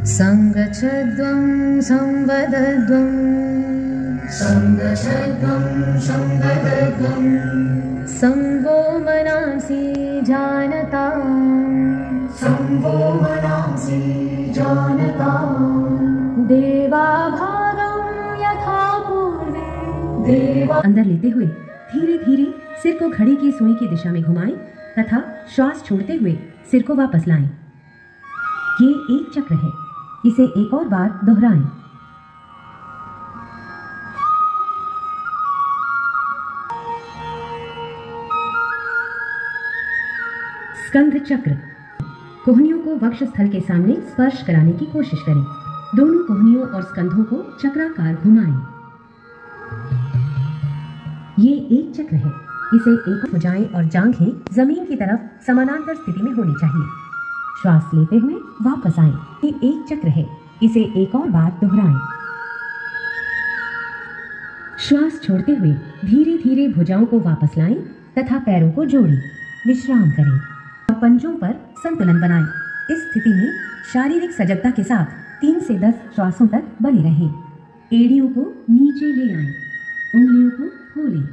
संगच्छध्वं संवदध्वं संगच्छध्वं संवदध्वं संगो मनांसि जानतां संगो मनांसि जानतां देवाभागं यथा पूर्वे देवा। अंदर लेते हुए धीरे धीरे सिर को घड़ी की सुई की दिशा में घुमाएं तथा श्वास छोड़ते हुए सिर को वापस लाएं। ये एक चक्र है, इसे एक और बार दोहराएं। स्कंध चक्र। कोहनियों को वक्षस्थल के सामने स्पर्श कराने की कोशिश करें। दोनों कोहनियों और स्कंधों को चक्राकार घुमाएं। ये एक चक्र है, इसे एक भुजाएं और जांघें जमीन की तरफ समानांतर स्थिति में होनी चाहिए। श्वास लेते हुए वापस आएं। ये एक चक्र है, इसे एक और बार दोहराएं। श्वास छोड़ते हुए धीरे धीरे भुजाओं को वापस लाएं तथा पैरों को जोड़ें। विश्राम करें और पंजों पर संतुलन बनाएं। इस स्थिति में शारीरिक सजगता के साथ 3 से 10 श्वासों तक बने रहें। एड़ियों को नीचे ले आएं, उंगलियों को खोलें।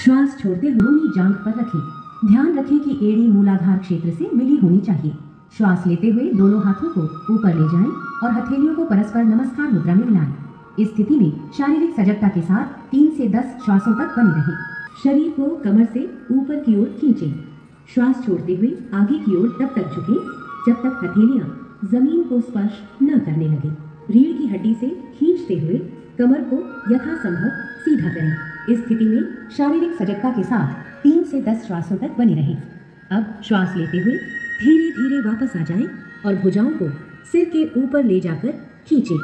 श्वास छोड़ते हुए दोनों जांघ पर रखें। ध्यान रखें कि एड़ी मूलाधार क्षेत्र से मिली होनी चाहिए। श्वास लेते हुए दोनों हाथों को ऊपर ले जाएं और हथेलियों को परस्पर नमस्कार मुद्रा में मिलाएं। इस स्थिति में शारीरिक सजगता के साथ 3 से 10 श्वासों तक बने रहें। शरीर को कमर से ऊपर की ओर खींचें। श्वास छोड़ते हुए आगे की ओर तब तक झुकें जब तक हथेलियां जमीन को स्पर्श न करने लगे। रीढ़ की हड्डी से खींचते हुए कमर को यथासंभव सीधा करें। इस स्थिति में शारीरिक सजगता के साथ 3 से 10 श्वासों तक बने रहें। अब श्वास लेते हुए धीरे धीरे वापस आ जाएं और भुजाओं को सिर के ऊपर ले जाकर खींचें।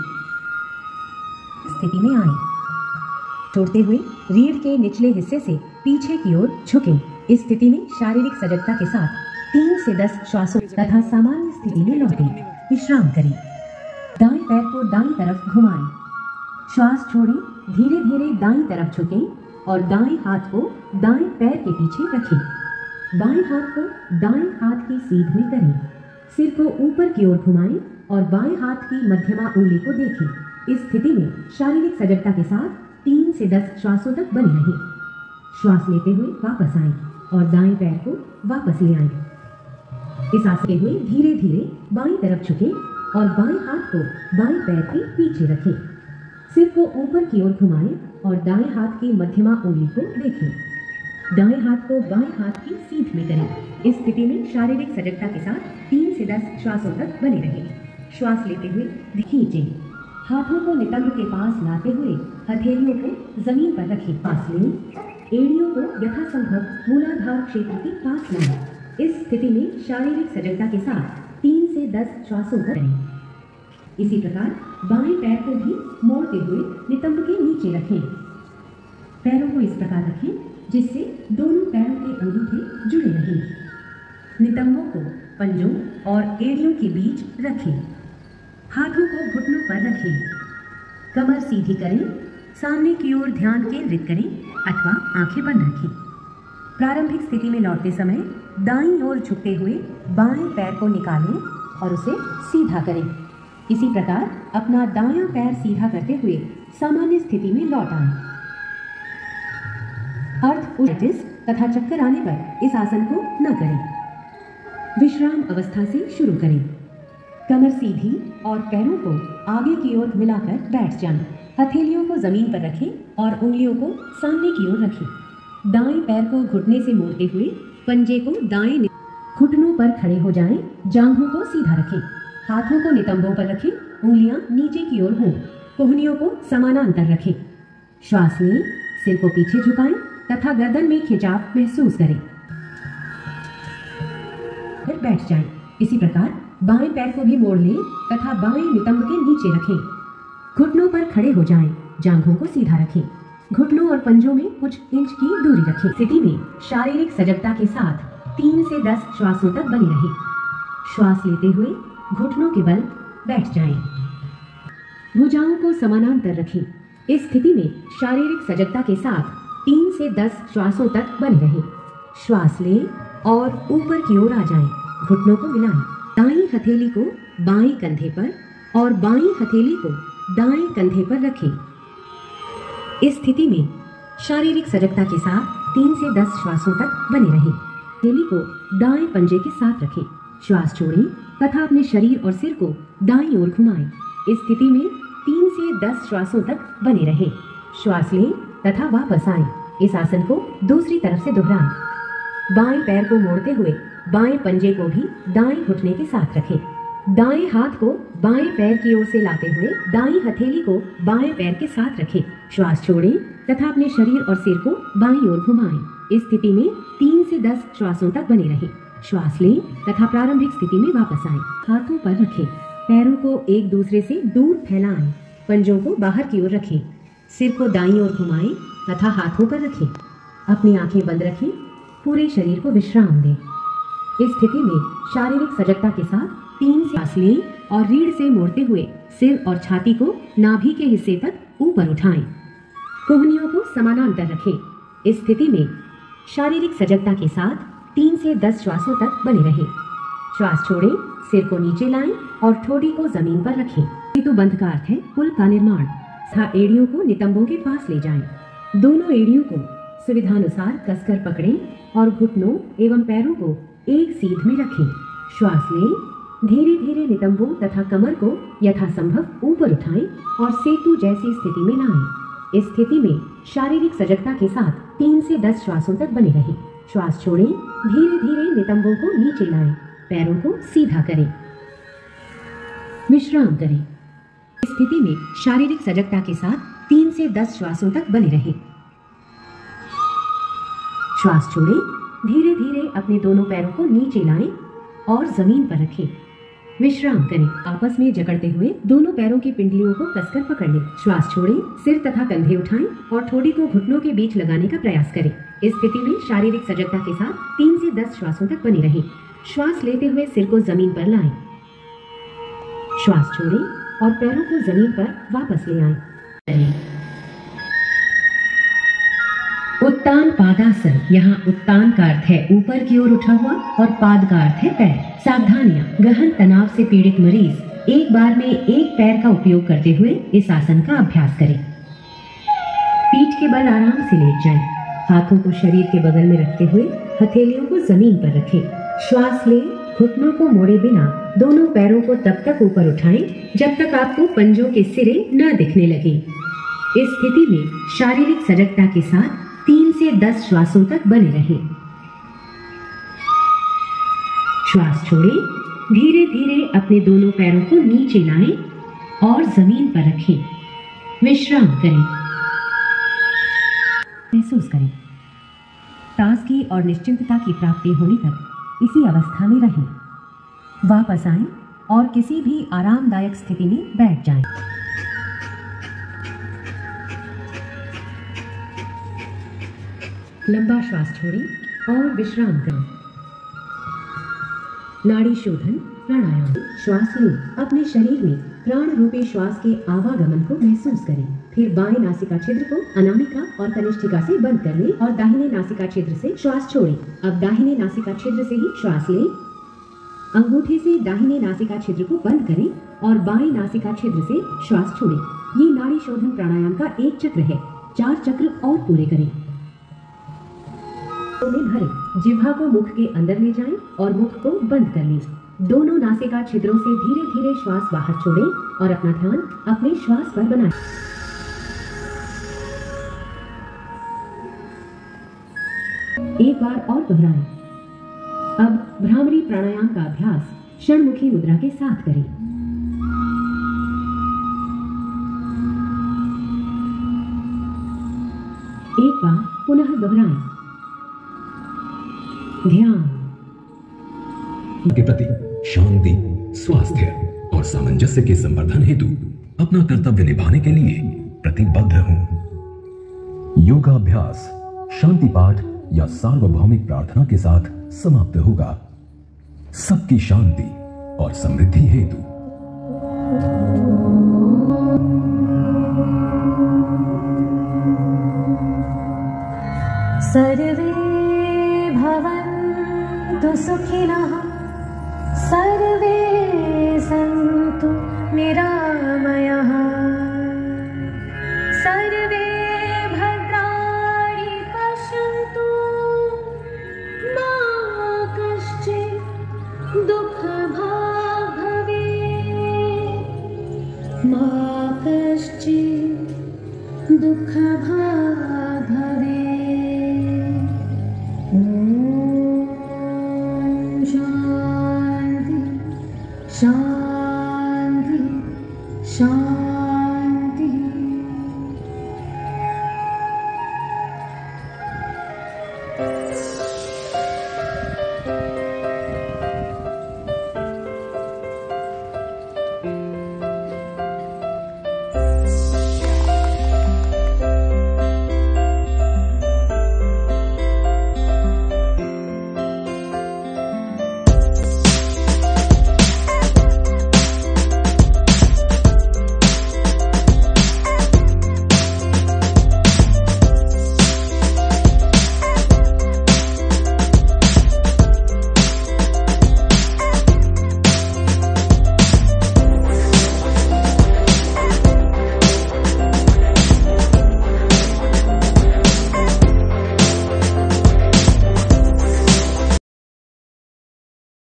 स्थिति में आएं। छोड़ते हुए रीढ़ के निचले हिस्से से पीछे की ओर झुकें। इस स्थिति में शारीरिक सजगता के साथ 3 से 10 श्वासों तथा सामान्य स्थिति में लौटें। विश्राम करें। दाएं पैर को दाईं तरफ घुमाएं। श्वास छोड़ें। धीरे धीरे दाईं तरफ झुकें और दाएं हाथ को दाएं पैर के पीछे रखें। बाएं हाथ को दाएं हाथ की सीध में करें। सिर को ऊपर की ओर घुमाएं और बाएं हाथ की मध्यमा उंगली को देखें। इस स्थिति में शारीरिक सजगता के साथ 3 से 10 श्वासों तक बने रहें। श्वास लेते हुए वापस आएं और दाएं पैर को वापस ले आएं। इस आसन के हुए धीरे धीरे बाईं तरफ झुकें और बाएं हाथ को बाएं पैर के पीछे रखें। सिर को ऊपर की ओर घुमाएं और दाएं हाथ की मध्यमा उंगली को देखें। दाएं हाथ को बाएं हाथ की सीध में करें। इस स्थिति में शारीरिक सजगता के साथ 3 से 10 श्वासों तक बने रहें। श्वास लेते हुए खींचें। हाथों को नितंब के पास लाते हुए हथेलियों को जमीन पर रखें। सांस लें। एड़ियों को यथासंभव मूलाधार क्षेत्र के पास लाएं। इस स्थिति में शारीरिक सजगता के साथ 3 से 10 श्वासों तक करें। इसी प्रकार बाएं पैर को भी मोड़ते हुए नितंब के नीचे रखें। पैरों को इस प्रकार रखें जिससे दोनों पैरों के अंगूठे जुड़े रहें। नितंबों को पंजों और एड़ियों के बीच रखें। हाथों को घुटनों पर रखें। कमर सीधी करें। सामने की ओर ध्यान केंद्रित करें अथवा आंखें बंद रखें। प्रारंभिक स्थिति में लौटते समय दाईं ओर झुकते हुए बाएं पैर को निकालें और उसे सीधा करें। इसी प्रकार अपना दायां पैर सीधा करते हुए सामान्य स्थिति में लौट आएं। अर्धउल्टिस तथा चक्कर आने पर इस आसन को न करें। विश्राम अवस्था से शुरू करें। कमर सीधी और पैरों को आगे की ओर मिलाकर बैठ जाएं। हथेलियों को जमीन पर रखें और उंगलियों को सामने की ओर रखें। दाएं पैर को घुटने से मोड़ते हुए पंजे को दाएं घुटनों पर खड़े हो जाएं। जांघों को सीधा रखें। हाथों को नितंबों पर रखें। उंगलियां नीचे की ओर हों। कोहनियों को समानांतर रखें। श्वास लें। सिर को पीछे झुकाएं तथा गर्दन में खिंचाव महसूस करें। फिर बैठ जाएं। इसी प्रकार बाएं पैर को भी मोड़ लें तथा बाएं नितंब के नीचे रखें। घुटनों पर खड़े हो जाएं। जांघों को सीधा रखें। घुटनों और पंजों में कुछ इंच की दूरी रखें। स्थिति में शारीरिक सजगता के साथ 3 से 10 श्वासों तक बने रहें। श्वास लेते हुए घुटनों के बल बैठ जाएं। भुजाओं को समानांतर रखें। इस स्थिति में शारीरिक सजगता के साथ 3 से 10 श्वासों तक बने रहें। श्वास लें और ऊपर की ओर आ जाएं। घुटनों को मिलाएं। दाईं हथेली को बाएं कंधे पर और बाईं हथेली को दाएं कंधे पर रखें। इस स्थिति में शारीरिक सजगता के साथ 3 से 10 श्वासों तक बने रहें। हथेली को दाएं पंजे के साथ रखें। श्वास छोड़ें तथा अपने शरीर और सिर को दाईं ओर घुमाएं। इस स्थिति में 3 से 10 श्वासों तक बने रहें। श्वास लें तथा वापस आएं। इस आसन को दूसरी तरफ से दोहराएं। बाएं पैर को मोड़ते हुए बाएं पंजे को भी दाएं घुटने के साथ रखें। दाएं हाथ को बाएं पैर की ओर से लाते हुए दाईं हथेली को बाएं पैर के साथ रखें। श्वास छोड़ें तथा अपने शरीर और सिर को बाईं ओर घुमाएं। इस स्थिति में 3 से 10 श्वासों तक बने रहें। श्वास लें तथा प्रारंभिक स्थिति में वापस आएं। हाथों पर रखें। पैरों को एक दूसरे से दूर फैलाएं। पंजों को बाहर की ओर रखें। सिर को दाईं ओर घुमाएं तथा हाथों पर रखें। अपनी आंखें बंद रखें। पूरे शरीर को विश्राम दें। इस स्थिति में शारीरिक सजगता के साथ 3 सांस लें और रीढ़ से मोड़ते हुए सिर और छाती को नाभि के हिस्से तक ऊपर उठाएं। कोहनियों को समानांतर रखें। इस स्थिति में शारीरिक सजगता के साथ 3 से 10 श्वासों तक बने रहें। श्वास छोड़ें, सिर को नीचे लाएं और ठोड़ी को जमीन पर रखें। सेतु बंध का अर्थ है पुल का निर्माण। एड़ियों को नितंबों के पास ले जाएं। दोनों एड़ियों को सुविधानुसार कसकर पकड़ें और घुटनों एवं पैरों को एक सीध में रखें। श्वास लें। धीरे धीरे नितंबों तथा कमर को यथासंभव ऊपर उठाएं और सेतु जैसी स्थिति में लाएं। इस स्थिति में शारीरिक सजगता के साथ 3 से 10 श्वासों तक बने रहें। श्वास छोड़ें। धीरे धीरे नितंबों को नीचे लाएं। पैरों को सीधा करें। विश्राम करें। इस स्थिति में शारीरिक सजगता के साथ 3 से 10 श्वासों तक बने रहें। श्वास छोड़ें। धीरे धीरे अपने दोनों पैरों को नीचे लाएं और जमीन पर रखें। विश्राम करें। आपस में जकड़ते हुए दोनों पैरों की पिंडलियों को कसकर पकड़ लें। श्वास छोड़ें। सिर तथा कंधे उठाएं और ठोड़ी को घुटनों के बीच लगाने का प्रयास करें। इस स्थिति में शारीरिक सजगता के साथ 3 से 10 श्वासों तक बने रहें। श्वास लेते हुए सिर को जमीन पर लाएं। श्वास छोड़ें और पैरों को जमीन पर वापस ले आएं। उत्तान पादासन। यहाँ उत्तान का अर्थ है ऊपर की ओर उठा हुआ और पाद का अर्थ है पैर। सावधानियां। गहन तनाव से पीड़ित मरीज एक बार में एक पैर का उपयोग करते हुए इस आसन का अभ्यास करें। पीठ के बल आराम से लेट जाएं। हाथों को शरीर के बगल में रखते हुए हथेलियों को जमीन पर रखें। श्वास लें। घुटनों को मोड़े बिना दोनों पैरों को तब तक ऊपर उठाएं जब तक आपको पंजों के सिरे न दिखने लगे। इस स्थिति में शारीरिक सजगता के साथ 3 से 10 श्वासों तक बने रहें। श्वास छोड़ें। धीरे धीरे अपने दोनों पैरों को नीचे लाएं और जमीन पर रखें। विश्राम करें। महसूस करें। ताजगी और निश्चिंतता की प्राप्ति होने तक इसी अवस्था में रहें। वापस आएं और किसी भी आरामदायक स्थिति में बैठ जाएं। लंबा श्वास छोड़ें और विश्राम करें। नाड़ी शोधन प्राणायाम। श्वास लें। अपने शरीर में प्राण रूपी श्वास के आवागमन को महसूस करें। फिर बाएं नासिका छिद्र को अनामिका और कनिष्ठिका से बंद कर लें और दाहिने नासिका छिद्र से श्वास छोड़ें। अब दाहिने नासिका छिद्र से ही श्वास लें। अंगूठे से दाहिने नासिका छिद्र को बंद करें और बाएं नासिका छिद्र से श्वास छोड़ें। ये नाड़ी शोधन प्राणायाम का एक चक्र है। 4 चक्र और पूरे करें। में भरें। जिह्वा को मुख के अंदर ले जाएं और मुख को बंद कर लें। दोनों नासिका छिद्रों से धीरे धीरे श्वास बाहर छोड़ें और अपना ध्यान अपने श्वास पर बनाएं। एक बार और दोहराएं। अब भ्रामरी प्राणायाम का अभ्यास षणमुखी मुद्रा के साथ करें। एक बार पुनः दोहराएं। ध्यान के प्रति शांति, स्वास्थ्य और सामंजस्य के संवर्धन हेतु अपना कर्तव्य निभाने के लिए प्रतिबद्ध हूं। योगाभ्यास शांति पाठ या सार्वभौमिक प्रार्थना के साथ समाप्त होगा। सबकी शांति और समृद्धि हेतु। सर्वे भवन्तु सुखिनः, सर्वे सन्तु निरामयः सर्वे भद्राणि पश्यन्तु मा कश्चित् दुःखभाग् भवेत् मा कश्चित् दुःखभाग् भवेत्। ॐ शान्ति शान्ति शान्ति।